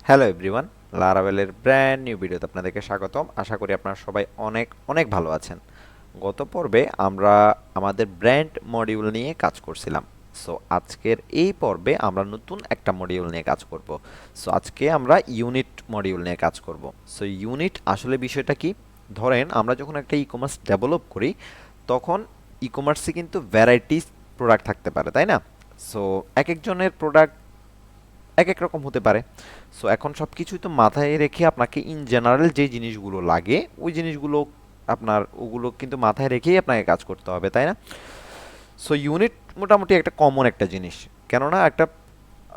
Hello everyone, লারাভেলের brand new ভিডিওতে আপনাদেরকে স্বাগতম। আশা করি আপনারা সবাই অনেক অনেক ভালো আছেন। গত পর্বে আমরা আমাদের ব্র্যান্ড মডিউল নিয়ে কাজ করছিলাম। সো আজকের এই পর্বে আমরা নতুন একটা মডিউল নিয়ে কাজ করব। সো আজকে আমরা ইউনিট মডিউল নিয়ে কাজ করব। সো ইউনিট আসলে বিষয়টা কি? ধরেন আমরা যখন একটা ই কমার্স ডেভেলপ করি, তখন ই কমার্সে কিন্তু ভ্যারাইটিস প্রোডাক্ট থাকতে পারে, তাই না? সো এক একজনের প্রোডাক্ট এক এক রকম হতে পারে। সো এখন সব কিছুই তো মাথায় রেখে আপনাকে ইন জেনারেল যে জিনিসগুলো লাগে ওই জিনিসগুলো আপনার ওগুলো কিন্তু মাথায় রেখেই আপনাকে কাজ করতে হবে, তাই না? সো ইউনিট মোটামুটি একটা কমন একটা জিনিস। কেননা একটা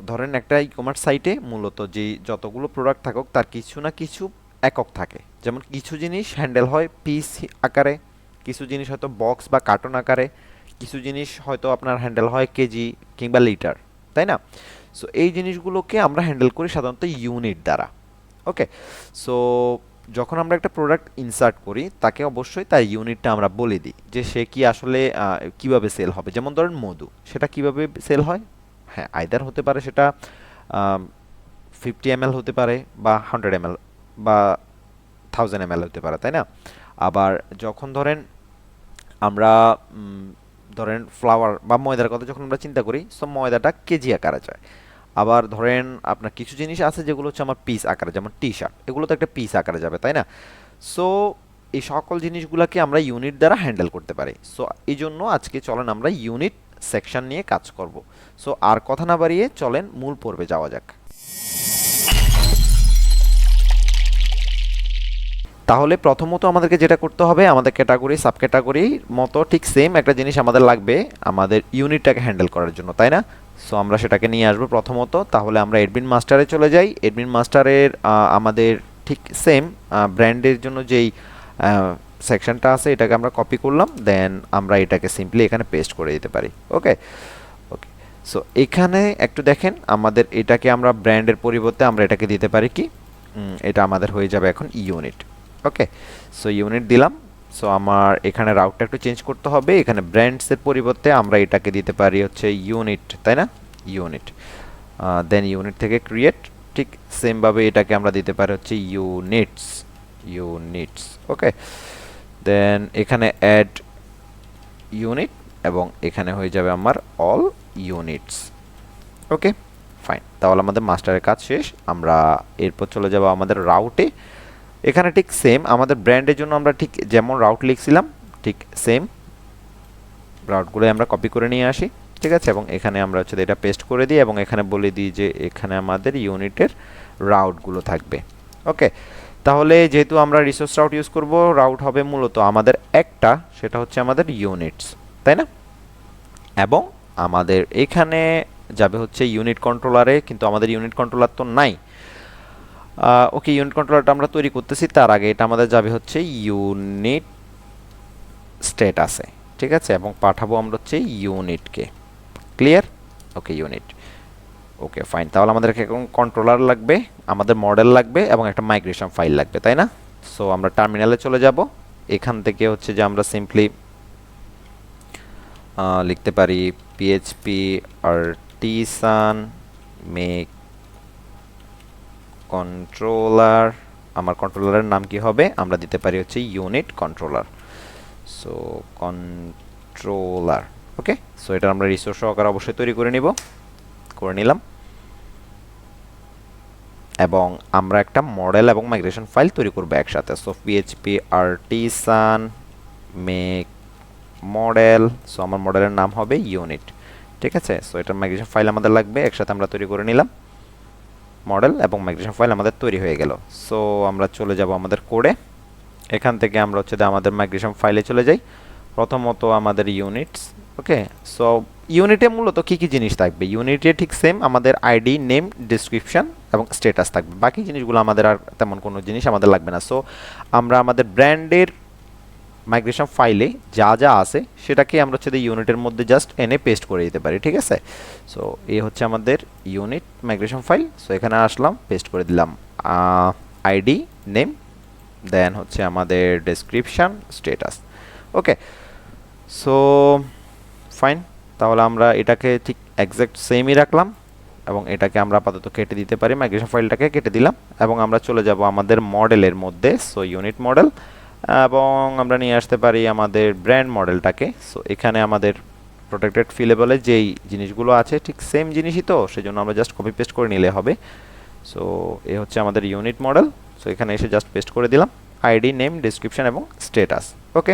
ধরেন একটা ই কমার্স সাইটে মূলত যে যতগুলো প্রোডাক্ট থাকুক তার কিছু না কিছু একক থাকে। যেমন কিছু জিনিস হ্যান্ডেল হয় পিস আকারে, কিছু জিনিস হয়তো বক্স বা কার্টন আকারে, কিছু জিনিস হয়তো আপনার হ্যান্ডেল হয় কেজি কিংবা লিটার, তাই না? সো এই জিনিসগুলোকে আমরা হ্যান্ডেল করি সাধারণত ইউনিট দ্বারা। ওকে। সো যখন আমরা একটা প্রোডাক্ট ইনসার্ট করি তাকে অবশ্যই তার ইউনিটটা আমরা বলে দিই যে সে কি আসলে কিভাবে সেল হবে। যেমন ধরেন মধু, সেটা কিভাবে সেল হয়? হ্যাঁ, আইদার হতে পারে সেটা 50 ml হতে পারে, বা 100 ml, বা 1000 ml হতে পারে, তাই না? আবার যখন ধরেন আমরা ধরেন ফ্লাওয়ার বা ময়দার কথা যখন আমরা চিন্তা করি, সো ময়দাটা কেজি আকারে যায়। আবার ধরেন আপনার কিছু জিনিস আছে যেগুলো হচ্ছে আমার পিস আকারে, যেমন টি শার্ট, এগুলো তো একটা পিস আকারে যাবে, তাই না? সো এই সকল জিনিসগুলোকে আমরা ইউনিট দ্বারা হ্যান্ডেল করতে পারি। সো এই জন্য আজকে চলেন আমরা ইউনিট সেকশন নিয়ে কাজ করব। সো আর কথা না বাড়িয়ে চলেন মূল পর্বে যাওয়া যাক। তাহলে প্রথমত আমাদেরকে যেটা করতে হবে, আমাদের ক্যাটাগরি সাব ক্যাটাগরির মতো ঠিক সেম একটা জিনিস আমাদের লাগবে আমাদের ইউনিটটাকে হ্যান্ডেল করার জন্য, তাই না? সো আমরা সেটাকে নিয়ে আসবো প্রথমত। তাহলে আমরা অ্যাডমিন মাস্টারে চলে যাই। অ্যাডমিন মাস্টারের আমাদের ঠিক সেম ব্র্যান্ডের জন্য যেই সেকশনটা আছে এটাকে আমরা কপি করলাম, দেন আমরা এটাকে সিম্পলি এখানে পেস্ট করে দিতে পারি। ওকে ওকে। সো এখানে একটু দেখেন, আমাদের এটাকে আমরা ব্র্যান্ডের পরিবর্তে আমরা এটাকে দিতে পারি কি, এটা আমাদের হয়ে যাবে এখন ইউনিট। ওকে। সো ইউনিট দিলাম। সো আমার এখানে রাউটটা একটু চেঞ্জ করতে হবে। এখানে ব্র্যান্ডসের পরিবর্তে আমরা এটাকে দিতে পারি হচ্ছে ইউনিট, তাই না? ইউনিট। দেন ইউনিট থেকে ক্রিয়েট, ঠিক সেমভাবে এটাকে আমরা দিতে পারি হচ্ছে ইউনিটস। ইউনিটস। ওকে। দেন এখানে অ্যাড ইউনিট, এবং এখানে হয়ে যাবে আমার অল ইউনিটস। Okay fine. তাহলে আমাদের মাস্টারের কাজ শেষ। আমরা এরপর চলে যাব আমাদের রাউটে। এখানে ঠিক সেম আমাদের ব্র্যান্ডের জন্য আমরা ঠিক যেমন রাউট লিখছিলাম ঠিক সেম রাউটগুলো আমরা কপি করে নিয়ে আসি, ঠিক আছে? এবং এখানে আমরা হচ্ছে এটা পেস্ট করে দিই এবং এখানে বলে দিই যে এখানে আমাদের ইউনিটের রাউটগুলো থাকবে। ওকে। তাহলে যেহেতু আমরা রিসোর্স রাউট ইউজ করব, রাউট হবে মূলত আমাদের একটা, সেটা হচ্ছে আমাদের ইউনিটস, তাই না? এবং আমাদের এখানে যাবে হচ্ছে ইউনিট কন্ট্রোলারে, কিন্তু আমাদের ইউনিট কন্ট্রোলার তো নাই। ওকে, ইউনিট কন্ট্রোলারটা আমরা তৈরি করতেছি, তার আগে এটা আমাদের যাবে হচ্ছে ইউনিট স্ট্যাটাসে, ঠিক আছে? এবং পাঠাবো আমরা হচ্ছে ইউনিটকে। ক্লিয়ার? ওকে, ইউনিট। Okay fine. তাহলে আমাদের এখন কন্ট্রোলার লাগবে, আমাদের মডেল লাগবে এবং একটা মাইগ্রেশন ফাইল লাগবে, তাই না? সো আমরা টার্মিনালে চলে যাব। এখান থেকে হচ্ছে যে আমরা সিম্পলি লিখতে পারি পিএইচপি আর্টিসান মেক কন্ট্রোলার। আমার কন্ট্রোলারের নাম কি হবে? আমরা দিতে পারি হচ্ছে unit controller. So controller. Okay. So এটা আমরা রিসোর্স সহকারে অবশ্যই তৈরি করে নিলাম, এবং আমরা একটা মডেল এবং মাইগ্রেশন ফাইল তৈরি করব একসাথে। So PHP artisan make model. So আমার মডেলের নাম হবে ইউনিট, ঠিক আছে? সো এটার মাইগ্রেশন ফাইল আমাদের লাগবে, একসাথে আমরা তৈরি করে নিলাম। মডেল এবং মাইগ্রেশন ফাইল আমাদের তৈরি হয়ে গেল। সো আমরা চলে যাব আমাদের কোডে। এখান থেকে আমরা হচ্ছে আমাদের মাইগ্রেশন ফাইলে চলে যাই। প্রথমত আমাদের ইউনিটস। ওকে। সো ইউনিটে মূলত কি কি জিনিস থাকবে? ইউনিটে ঠিক সেম আমাদের আইডি, নেম, ডেসক্রিপশন এবং স্ট্যাটাস থাকবে। বাকি জিনিসগুলো আমাদের আর তেমন কোনো জিনিস আমাদের লাগবে না। সো আমরা আমাদের ব্র্যান্ডের মাইগ্রেশন ফাইলে যা যা আছে সেটাকে আমরা হচ্ছে ইউনিটের মধ্যে জাস্ট এনে পেস্ট করে দিতে পারি, ঠিক আছে? সো এই হচ্ছে আমাদের ইউনিট মাইগ্রেশন ফাইল। সো এখানে আসলাম, পেস্ট করে দিলাম আইডি, নেম, দেন হচ্ছে আমাদের description, status. Okay. So fine. তাহলে আমরা এটাকে ঠিক এক্স্যাক্ট সেমই রাখলাম, এবং এটাকে আমরা আপাতত কেটে দিতে পারি, মাইগ্রেশন ফাইলটাকে কেটে দিলাম এবং আমরা চলে যাব আমাদের মডেলের মধ্যে, সো ইউনিট মডেল, এবং আমরা নিয়ে আসতে পারি আমাদের ব্র্যান্ড মডেলটাকে। সো এখানে আমাদের প্রোটেক্টেড ফিলেবলে যেই জিনিসগুলো আছে ঠিক সেম জিনিসই, তো সেজন্য আমরা জাস্ট কপি পেস্ট করে নিলে হবে। সো এ হচ্ছে আমাদের ইউনিট মডেল। সো এখানে এসে জাস্ট পেস্ট করে দিলাম আইডি, নেম, ডেসক্রিপশন এবং স্ট্যাটাস। ওকে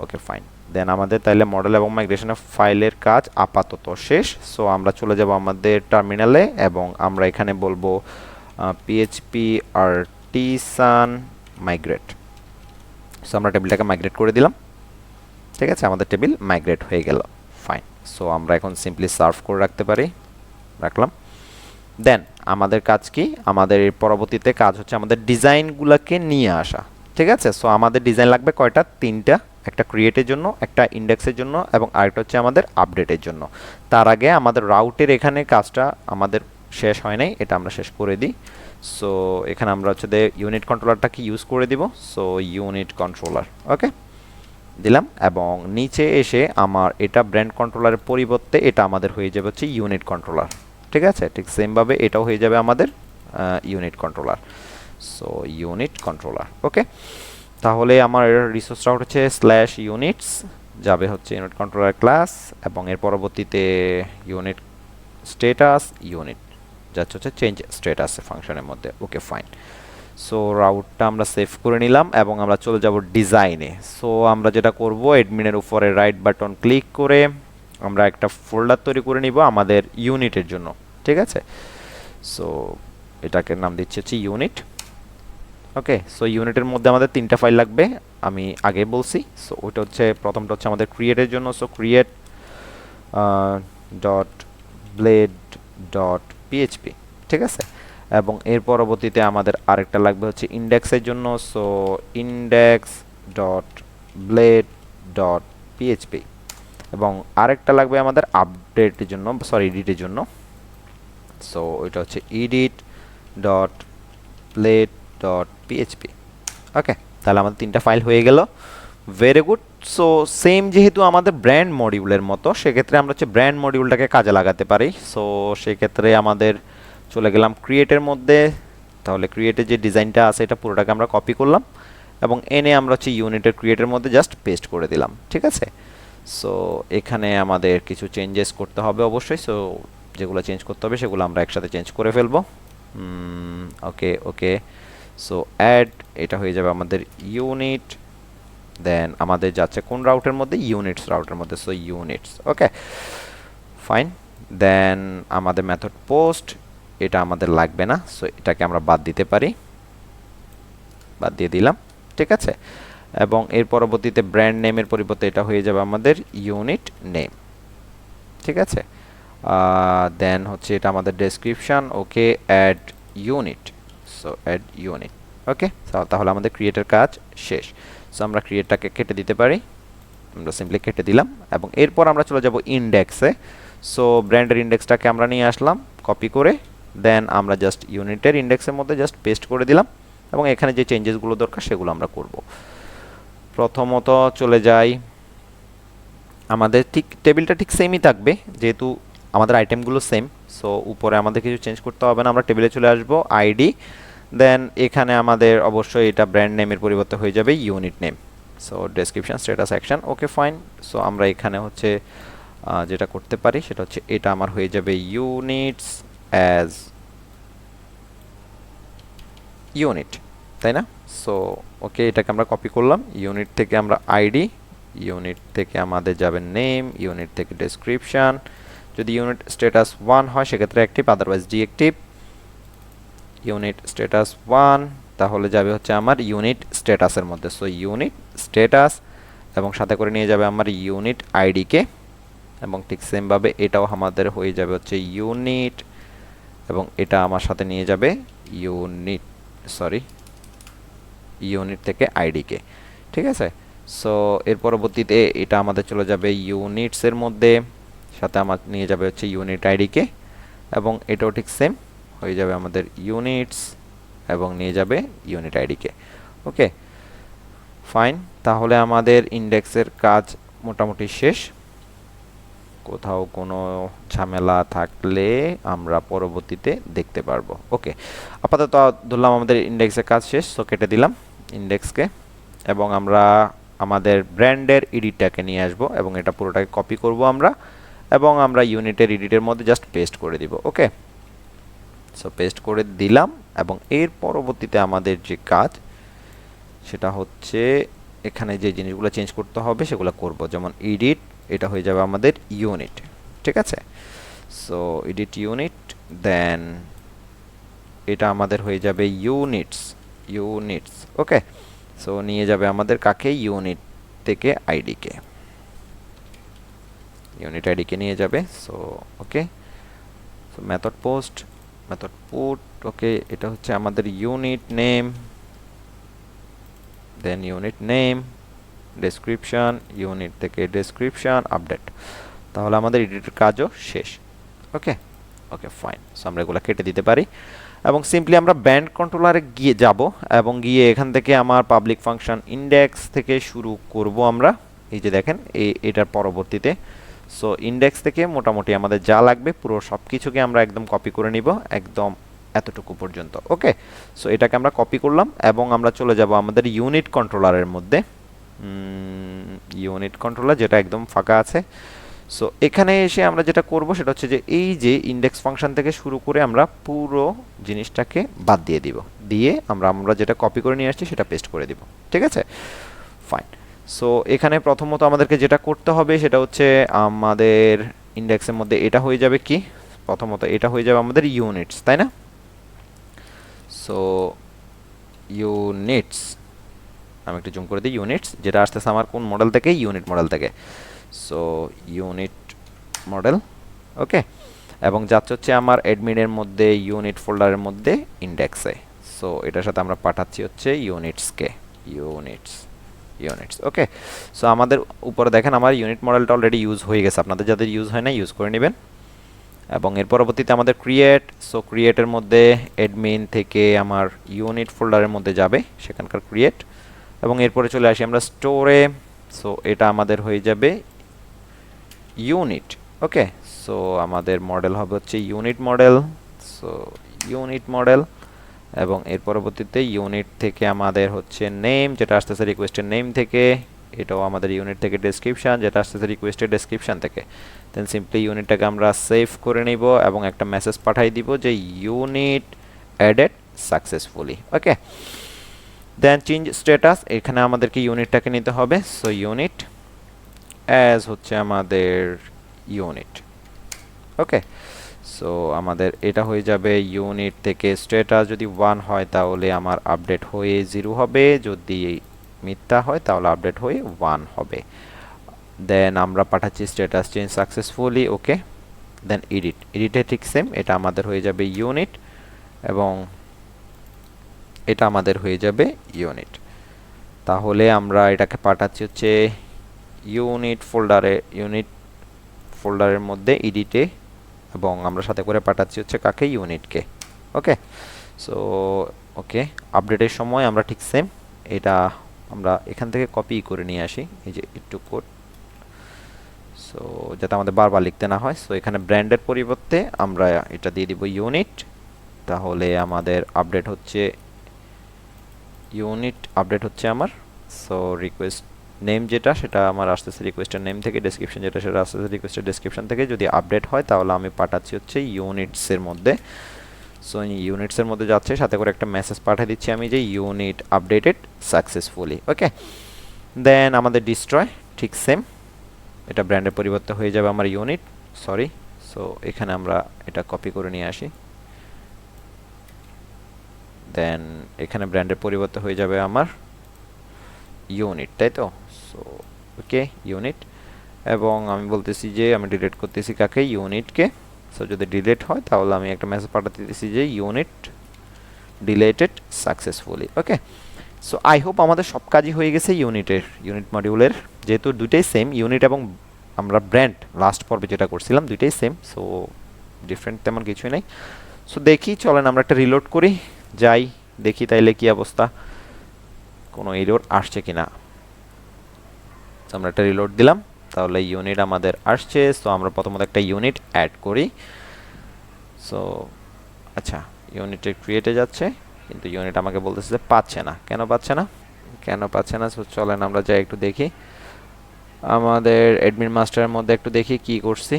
ওকে ফাইন। দেন আমাদের তাইলে মডেল এবং মাইগ্রেশনের ফাইলের কাজ আপাতত শেষ। সো আমরা চলে যাব আমাদের টার্মিনালে এবং আমরা এখানে বলবো পিএইচপি আর্টিসান মাইগ্রেট। সো আমরা টেবিলটাকে মাইগ্রেট করে দিলাম, ঠিক আছে, আমাদের টেবিল মাইগ্রেট হয়ে গেল। ফাইন। সো আমরা এখন সিম্পলি সার্ভ করে রাখতে পারি, রাখলাম। দেন আমাদের কাজ কি, আমাদের এর পরবর্তীতে কাজ হচ্ছে আমাদের ডিজাইনগুলোকে নিয়ে আসা, ঠিক আছে। সো আমাদের ডিজাইন লাগবে কয়টা, তিনটা, একটা ক্রিয়েটের জন্য, একটা ইন্ডেক্সের জন্য এবং আরেকটা হচ্ছে আমাদের আপডেটের জন্য। তার আগে আমাদের রাউটের এখানে কাজটা আমাদের শেষ হয় নাই, এটা আমরা শেষ করে দিই। সো এখানে আমরা হচ্ছে ইউনিট কন্ট্রোলারটাকে ইউজ করে দিব। সো ইউনিট কন্ট্রোলার, ওকে দিলাম, এবং নিচে এসে আমার এটা ব্র্যান্ড কন্ট্রোলারের পরিবর্তে এটা আমাদের হয়ে যাবে হচ্ছে ইউনিট কন্ট্রোলার, ঠিক আছে। ঠিক সেমভাবে এটাও হয়ে যাবে আমাদের unit controller. So unit controller, okay. তাহলে আমার রিসোর্স রাউট হচ্ছে স্ল্যাশ ইউনিটস, যাবে হচ্ছে ইউনিট কন্ট্রোলার ক্লাস, এবং এর পরবর্তীতে ইউনিট স্ট্যাটাস ইউনিট যাচ্ছে হচ্ছে চেঞ্জ স্ট্যাটাস ফাংশনের মধ্যে। Okay fine. সো রাউটটা আমরা সেভ করে নিলাম এবং আমরা চলে যাব ডিজাইনে। সো আমরা যেটা করব, অ্যাডমিনের উপরে রাইট বাটন ক্লিক করে আমরা একটা ফোল্ডার তৈরি করে নিব আমাদের ইউনিটের জন্য, ঠিক আছে। সো এটাকে নাম দিচ্ছি হচ্ছে ইউনিট, ওকে। সো ইউনিটের মধ্যে আমাদের তিনটা ফাইল লাগবে, আমি আগে বলছি। সো ওইটা হচ্ছে প্রথমটা হচ্ছে আমাদের ক্রিয়েটের জন্য, so create dot blade dot PHP, ঠিক আছে। এবং এর পরবর্তীতে আমাদের আরেকটা লাগবে হচ্ছে ইন্ডেক্সের জন্য, so index dot blade dot PHP, এবং আরেকটা লাগবে আমাদের আপডেটের জন্য, সরি এডিটের জন্য। সো এটা হচ্ছে edit dot blade dot PHP, okay. তাহলে আমাদের তিনটা ফাইল হয়ে গেল, ভেরি গুড। সো সেম যেহেতু আমাদের ব্র্যান্ড মডিউলের মতো, সেক্ষেত্রে আমরা হচ্ছে ব্র্যান্ড মডিউলটাকে কাজে লাগাতে পারি। সো সেক্ষেত্রে আমাদের চলে গেলাম ক্রিয়েটের মধ্যে, তাহলে ক্রিয়েটের যে ডিজাইনটা আছে এটা পুরোটাকে আমরা কপি করলাম এবং এনে আমরা হচ্ছে ইউনিটের ক্রিয়েটের মধ্যে জাস্ট পেস্ট করে দিলাম, ঠিক আছে। সো এখানে আমাদের কিছু চেঞ্জেস করতে হবে অবশ্যই। সো যেগুলো চেঞ্জ করতে হবে সেগুলো আমরা একসাথে চেঞ্জ করে ফেলবো। ওকে ওকে। সো অ্যাড, এটা হয়ে যাবে আমাদের ইউনিট, দেন আমাদের যাচ্ছে কোন রাউটের মধ্যে, ইউনিটস রাউটের মধ্যে। So units, okay fine. Then আমাদের মেথড পোস্ট, এটা আমাদের লাগবে না, সো এটাকে আমরা বাদ দিতে পারি, বাদ দিয়ে দিলাম, ঠিক আছে। এবং এর পরবর্তীতে ব্র্যান্ড নেমের পরিবর্তে এটা হয়ে যাবে আমাদের ইউনিট নেম, ঠিক আছে। দেন হচ্ছে এটা আমাদের description, okay add unit, so add unit, okay. তাহলে আমাদের ক্রিয়েটের কাজ শেষ। সো আমরা ক্রিয়েটটাকে কেটে দিতে পারি, আমরা সিম্পলি কেটে দিলাম এবং এরপর আমরা চলে যাব ইন্ডেক্সে। সো ব্র্যান্ডের ইন্ডেক্সটাকে আমরা নিয়ে আসলাম কপি করে, দেন আমরা জাস্ট ইউনিটের ইন্ডেক্সের মধ্যে জাস্ট পেস্ট করে দিলাম এবং এখানে যে চেঞ্জেসগুলো দরকার সেগুলো আমরা করব। প্রথমত চলে যাই, আমাদের ঠিক টেবিলটা ঠিক সেমই থাকবে যেহেতু আমাদের আইটেমগুলো সেম। সো উপরে আমাদের কিছু চেঞ্জ করতে হবে না, আমরা টেবিলে চলে আসব, আইডি, দেন এখানে আমাদের অবশ্যই এটা ব্র্যান্ড নেমের পরিবর্তে হয়ে যাবে unit name. So description status action, okay fine. So আমরা এখানে হচ্ছে যেটা করতে পারি সেটা হচ্ছে এটা আমার হয়ে যাবে ইউনিটস অ্যাজ ইউনিট, তাই না। সো ওকে, এটাকে আমরা কপি করলাম, ইউনিট থেকে আমরা আইডি, ইউনিট থেকে আমাদের যাবে নেম, ইউনিট থেকে ডেসক্রিপশন, যদি ইউনিট স্ট্যাটাস 1 হয় সেক্ষেত্রে active, otherwise deactive. Unit status 1 তাহলে যাবে হচ্ছে আমার ইউনিট স্ট্যাটাসের মধ্যে, সো ইউনিট স্ট্যাটাস, এবং সাথে করে নিয়ে যাবে আমার ইউনিট আইডিকে, এবং ঠিক সেমভাবে এটাও আমাদের হয়ে যাবে হচ্ছে ইউনিট, এবং এটা আমার সাথে নিয়ে যাবে ইউনিট, সরি ইউনিট থেকে আইডিকে, ঠিক আছে। সো এর পরবর্তীতে এটা আমাদের চলে যাবে ইউনিটসের মধ্যে, সাথে আমার নিয়ে যাবে হচ্ছে ইউনিট আইডিকে, এবং এটাও ঠিক সেম হয়ে যাবে আমাদের ইউনিটস এবং নিয়ে যাবে ইউনিট আইডিকে, ওকে ফাইন। তাহলে আমাদের ইন্ডেক্সের কাজ মোটামুটি শেষ। কোথাও কোনো ঝামেলা থাকলে আমরা পরবর্তীতে দেখতে পারবো। ওকে, আপাতত ধরলাম আমাদের ইন্ডেক্সের কাজ শেষ, সো কেটে দিলাম ইন্ডেক্সকে, এবং আমরা আমাদের ব্র্যান্ডের এডিটটাকে নিয়ে আসব এবং এটা পুরোটাকে কপি করব আমরা, এবং আমরা ইউনিটের এডিটের মধ্যে জাস্ট পেস্ট করে দিব। ওকে, সো পেস্ট করে দিলাম, এবং এর পরবর্তীতে আমাদের যে কাজ সেটা হচ্ছে এখানে যে জিনিসগুলো চেঞ্জ করতে হবে সেগুলো করব, যেমন এডিট, এটা হয়ে যাবে আমাদের ইউনিট। ঠিক আছে, সো এডিট ইউনিট, দেন এটা আমাদের হয়ে যাবে ইউনিটস। ওকে, সো নিয়ে যাবে আমাদের কাকে, ইউনিট থেকে আইডিকে, ইউনিট আইডিকে নিয়ে যাবে। So okay, so method post, method put, okay, এটা হচ্ছে আমাদের unit name, then unit name, description, unit থেকে ডেসক্রিপশন, আপডেট। তাহলে আমাদের এডিটের কাজও শেষ। ওকে ওকে ফাইন, সো আমরা এগুলো কেটে দিতে পারি, এবং সিম্পলি আমরা ব্যান্ড কন্ট্রোলারে গিয়ে যাব, এবং গিয়ে এখান থেকে আমার পাবলিক ফাংশন ইন্ডেক্স থেকে শুরু করব আমরা। এই যে দেখেন এটার পরবর্তীতে, সো ইন্ডেক্স থেকে মোটামুটি আমাদের যা লাগবে পুরো সব কিছুকে আমরা একদম কপি করে নিব, একদম এতটুকু পর্যন্ত। ওকে, সো এটাকে আমরা কপি করলাম, এবং আমরা চলে যাব আমাদের ইউনিট কন্ট্রোলারের মধ্যে, ইউনিট কন্ট্রোলার যেটা একদম ফাঁকা আছে। সো এখানে এসে আমরা যেটা করব সেটা হচ্ছে যে এই যে ইন্ডেক্স ফাংশন থেকে শুরু করে আমরা পুরো জিনিসটাকে বাদ দিয়ে দিব, দিয়ে আমরা যেটা কপি করে নিয়ে আসছি সেটা পেস্ট করে দিব। ঠিক আছে, ফাইন। সো এখানে প্রথমত আমাদেরকে যেটা করতে হবে সেটা হচ্ছে আমাদের ইন্ডেক্সের মধ্যে এটা হয়ে যাবে কি, প্রথমত এটা হয়ে যাবে আমাদের ইউনিটস, তাই না? সো ইউনিটস, আমি একটু জুম করে দিই, ইউনিটস যেটা আসতেছে আমার কোন মডেল থেকে, ইউনিট মডেল থেকে। সো ইউনিট মডেল, ওকে, এবং যাচ্ছে হচ্ছে আমার অ্যাডমিনের মধ্যে ইউনিট ফোল্ডারের মধ্যে ইন্ডেক্সে। সো এটার সাথে আমরা পাঠাচ্ছি হচ্ছে ইউনিটসকে, ইউনিটস। ওকে, সো আমাদের উপরে দেখেন আমার ইউনিট মডেলটা অলরেডি ইউজ হয়ে গেছে, আপনাদের যাদের ইউজ হয় না ইউজ করে নেবেন। এবং এর পরবর্তীতে আমাদের ক্রিয়েট, সো ক্রিয়েটের মধ্যে অ্যাডমিন থেকে আমার ইউনিট ফোল্ডারের মধ্যে যাবে সেখানকার ক্রিয়েট, এবং এরপরে চলে আসি আমরা স্টোরে। সো এটা আমাদের হয়ে যাবে ইউনিট। ওকে, সো আমাদের মডেল হবে হচ্ছে unit model, so unit model, এবং এর পরবর্তীতে ইউনিট থেকে আমাদের হচ্ছে নেম যেটা আসতেছে রিকোয়েস্টের নেম থেকে, এটাও আমাদের ইউনিট থেকে ডেসক্রিপশন যেটা আসতেছে রিকোয়েস্টের ডেসক্রিপশন থেকে। দেন সিম্পলি ইউনিটটাকে আমরা সেভ করে নিব এবং একটা মেসেজ পাঠাই দিব যে ইউনিট অ্যাডেড সাকসেসফুলি। ওকে, দেন চেঞ্জ স্ট্যাটাস, এখানে আমাদেরকে ইউনিটটাকে নিতে হবে। সো ইউনিট অ্যাজ হচ্ছে আমাদের ইউনিট। ওকে, সো আমাদের এটা হয়ে যাবে ইউনিট থেকে স্ট্যাটাস যদি 1 হয় তাহলে আমার আপডেট হয়ে 0 হবে, যদি মিথ্যা হয় তাহলে আপডেট হয়ে 1 হবে। দেন আমরা পাঠাচ্ছি স্ট্যাটাস চেঞ্জ সাকসেসফুলি। ওকে, দেন এডিটে ঠিক সেম, এটা আমাদের হয়ে যাবে ইউনিট, এবং এটা আমাদের হয়ে যাবে ইউনিট। তাহলে আমরা এটাকে পাঠাচ্ছি হচ্ছে ইউনিট ফোল্ডারের মধ্যে এডিটে, এবং আমরা সাথে করে পাঠাচ্ছি হচ্ছে কাকে, ইউনিটকে। ওকে, সো ওকে, আপডেটের সময় আমরা ঠিক সেম এটা আমরা এখান থেকে কপি করে নিয়ে আসি, এই যে একটু কোড, সো যাতে আমাদের বারবার লিখতে না হয়। সো এখানে ব্র্যান্ডের পরিবর্তে আমরা এটা দিয়ে দিব ইউনিট, তাহলে আমাদের আপডেট হচ্ছে ইউনিট, আপডেট হচ্ছে আমার। সো রিকোয়েস্ট নেম যেটা সেটা আমার আসতেছে রিকোয়েস্টের নেম থেকে, ডেসক্রিপশন যেটা সেটা আসতেছে রিকোয়েস্টের ডেসক্রিপশন থেকে। যদি আপডেট হয় তাহলে আমি পাঠাচ্ছি হচ্ছে ইউনিটসের মধ্যে। সো ইউনিটসের মধ্যে যাচ্ছে, সাথে করে একটা মেসেজ পাঠিয়ে দিচ্ছি আমি যে ইউনিট আপডেটেড সাকসেসফুলি। ওকে, দেন আমাদের ডিস্ট্রয় ঠিক সেম, এটা ব্র্যান্ডের পরিবর্তে হয়ে যাবে আমার ইউনিট, সরি। সো এখানে আমরা এটা কপি করে নিয়ে আসি, দেন এখানে ব্র্যান্ডের পরিবর্তে হয়ে যাবে আমার ইউনিট, তাই তো? সো ওকে, ইউনিট, এবং আমি বলতেছি যে আমি ডিলিট করতেছি কাকে, ইউনিটকে। সো যদি ডিলিট হয় তাহলে আমি একটা মেসেজ পাঠাতে দিতেছি যে unit deleted successfully. Okay, so I hope আমাদের সব কাজই হয়ে গেছে ইউনিট মডিউলের, যেহেতু দুইটাই সেম, ইউনিট এবং আমরা ব্র্যান্ড লাস্ট পর্বে যেটা করছিলাম দুইটাই সেম, সো ডিফারেন্ট তেমন কিছুই নাই। সো দেখি, চলেন আমরা একটা রিলোড করি, যাই দেখি তাইলে কি অবস্থা, কোনো এরর আসছে কিনা। আমরা একটা রিলোড দিলাম, তাহলে ইউনিট আমাদের আসছে। সো আমরা প্রথমত একটা ইউনিট অ্যাড করি। সো আচ্ছা, ইউনিটের ক্রিয়েটে যাচ্ছে, কিন্তু ইউনিট আমাকে বলতেছে যে পাচ্ছে না। কেন পাচ্ছে না? সো চলেন আমরা যাই একটু দেখি আমাদের অ্যাডমিন মাস্টারের মধ্যে, একটু দেখি কি করছি।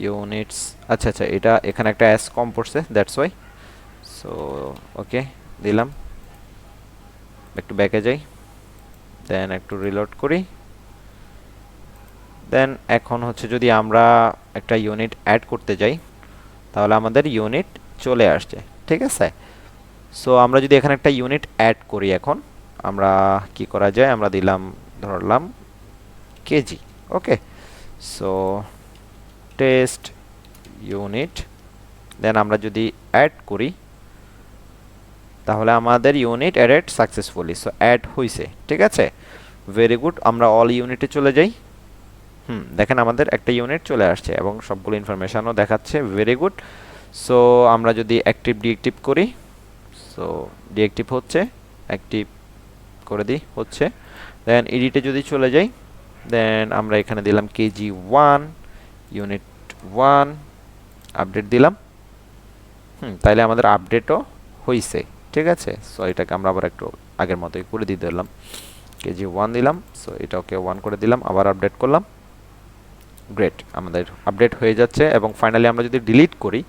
ইউনিটস, আচ্ছা, এটা এখানে একটা এস কম পড়ছে, দ্যাটস ওয়াই। সো ওকে, দিলাম, একটু ব্যাকে যাই, দেন একটু রিলোড করি। দেন এখন হচ্ছে যদি আমরা একটা ইউনিট অ্যাড করতে যাই, তাহলে আমাদের ইউনিট চলে আসছে, ঠিক আছে। সো আমরা যদি এখানে একটা ইউনিট অ্যাড করি, এখন আমরা কি করা যায়, আমরা দিলাম, ধরলাম KG, okay. So test unit, then আমরা যদি অ্যাড করি, তাহলে আমাদের unit added successfully. So add হয়েছে, ঠিক আছে, ভেরি গুড। আমরা অল ইউনিটে চলে যাই। দেখেন আমাদের একটা ইউনিট চলে আসছে এবং সবগুলো ইনফরমেশনও দেখাচ্ছে, ভেরি গুড। সো আমরা যদি অ্যাক্টিভ ডিঅ্যাক্টিভ করি, সো ডিঅ্যাক্টিভ হচ্ছে, অ্যাক্টিভ করে দিই, হচ্ছে। দেন এডিটে যদি চলে যাই, দেন আমরা এখানে দিলাম কেজি 1 ইউনিট 1, আপডেট দিলাম। তাইলে আমাদের আপডেটও হয়েছে, ঠিক আছে। সো এটাকে আমরা আবার একটু আগের মতোই করে দিয়ে দিলাম, কেজি 1 দিলাম। সো এটাকে 1 করে দিলাম, আবার আপডেট করলাম, গ্রেট, আমাদের আপডেট হয়ে যাচ্ছে। এবং ফাইনালি আমরা যদি ডিলিট করি,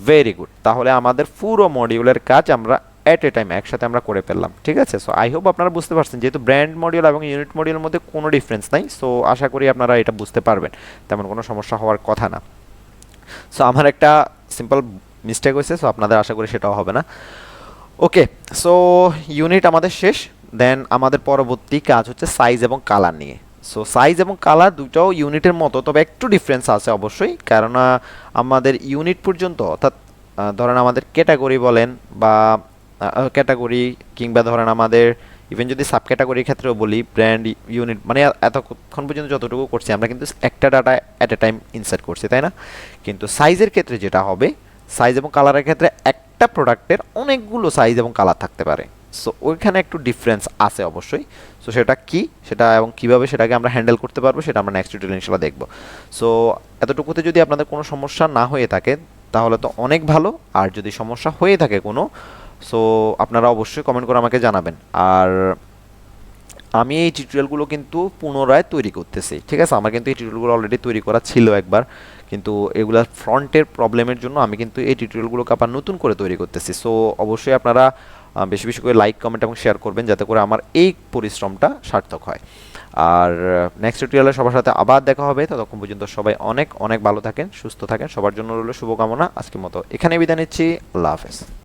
ভেরি গুড, তাহলে আমাদের পুরো মডিউলের কাজ আমরা এট এ টাইম একসাথে আমরা করে ফেললাম, ঠিক আছে। সো আই হোপ আপনারা বুঝতে পারছেন, যেহেতু ব্র্যান্ড মডিউল এবং ইউনিট মডিউলের মধ্যে কোনো ডিফারেন্স নাই। সো আশা করি আপনারা এটা বুঝতে পারবেন, তেমন কোনো সমস্যা হওয়ার কথা না। সো আমার একটা সিম্পল মিস্টেক হয়েছে, সো আপনাদের আশা করি সেটাও হবে না। ওকে, সো ইউনিট আমাদের শেষ। দেন আমাদের পরবর্তী কাজ হচ্ছে সাইজ এবং কালার নিয়ে। সো সাইজ এবং কালার দুটোও ইউনিটের মতো, তবে একটু ডিফারেন্স আছে অবশ্যই, কেননা আমাদের ইউনিট পর্যন্ত, অর্থাৎ ধরেন আমাদের ক্যাটাগরি বলেন বা ক্যাটাগরি, কিংবা ধরেন আমাদের ইভেন যদি সাব ক্যাটাগরির ক্ষেত্রেও বলি, ব্র্যান্ড, ইউনিট, মানে এতক্ষণ পর্যন্ত যতটুকু করছি আমরা কিন্তু একটা data at a time insert করছি, তাই না? কিন্তু সাইজের ক্ষেত্রে যেটা হবে, সাইজ এবং কালারের ক্ষেত্রে একটা প্রোডাক্টের অনেকগুলো সাইজ এবং কালার থাকতে পারে। সো ওইখানে একটু ডিফারেন্স আছে অবশ্যই। সো সেটা কি, সেটা এবং কিভাবে সেটাকে আমরা হ্যান্ডেল করতে পারবো, সেটা আমরা নেক্সট টিউটোরিয়ালে ইনশাআল্লাহ দেখব। সো এতটুকুতে যদি আপনাদের কোনো সমস্যা না হয়ে থাকে, তাহলে তো অনেক ভালো। আর যদি সমস্যা হয়ে থাকে কোনো, সো আপনারা অবশ্যই কমেন্ট করে আমাকে জানাবেন। আর আমি এই টিউটোরিয়ালগুলো কিন্তু পুনরায় তৈরি করতেছি, ঠিক আছে। আমার কিন্তু এই টিউটোরিয়ালগুলো অলরেডি তৈরি করা ছিল একবার, কিন্তু এগুলা ফ্রন্টের প্রবলেমের জন্য আমি কিন্তু এই টিউটোরিয়ালগুলোকে আবার নতুন করে তৈরি করতেছি। সো অবশ্যই আপনারা বেশি বেশি করে লাইক, কমেন্ট এবং শেয়ার করবেন, যাতে করে আমার এই পরিশ্রমটা সার্থক হয়। আর নেক্সট টিউটোরিয়ালে সবার সাথে আবার দেখা হবে। ততক্ষণ পর্যন্ত সবাই অনেক অনেক ভালো থাকেন, সুস্থ থাকেন। সবার জন্য রইল শুভকামনা। আজকের মতো এখানে বিদায় নিচ্ছি। আল্লাহ হাফেজ।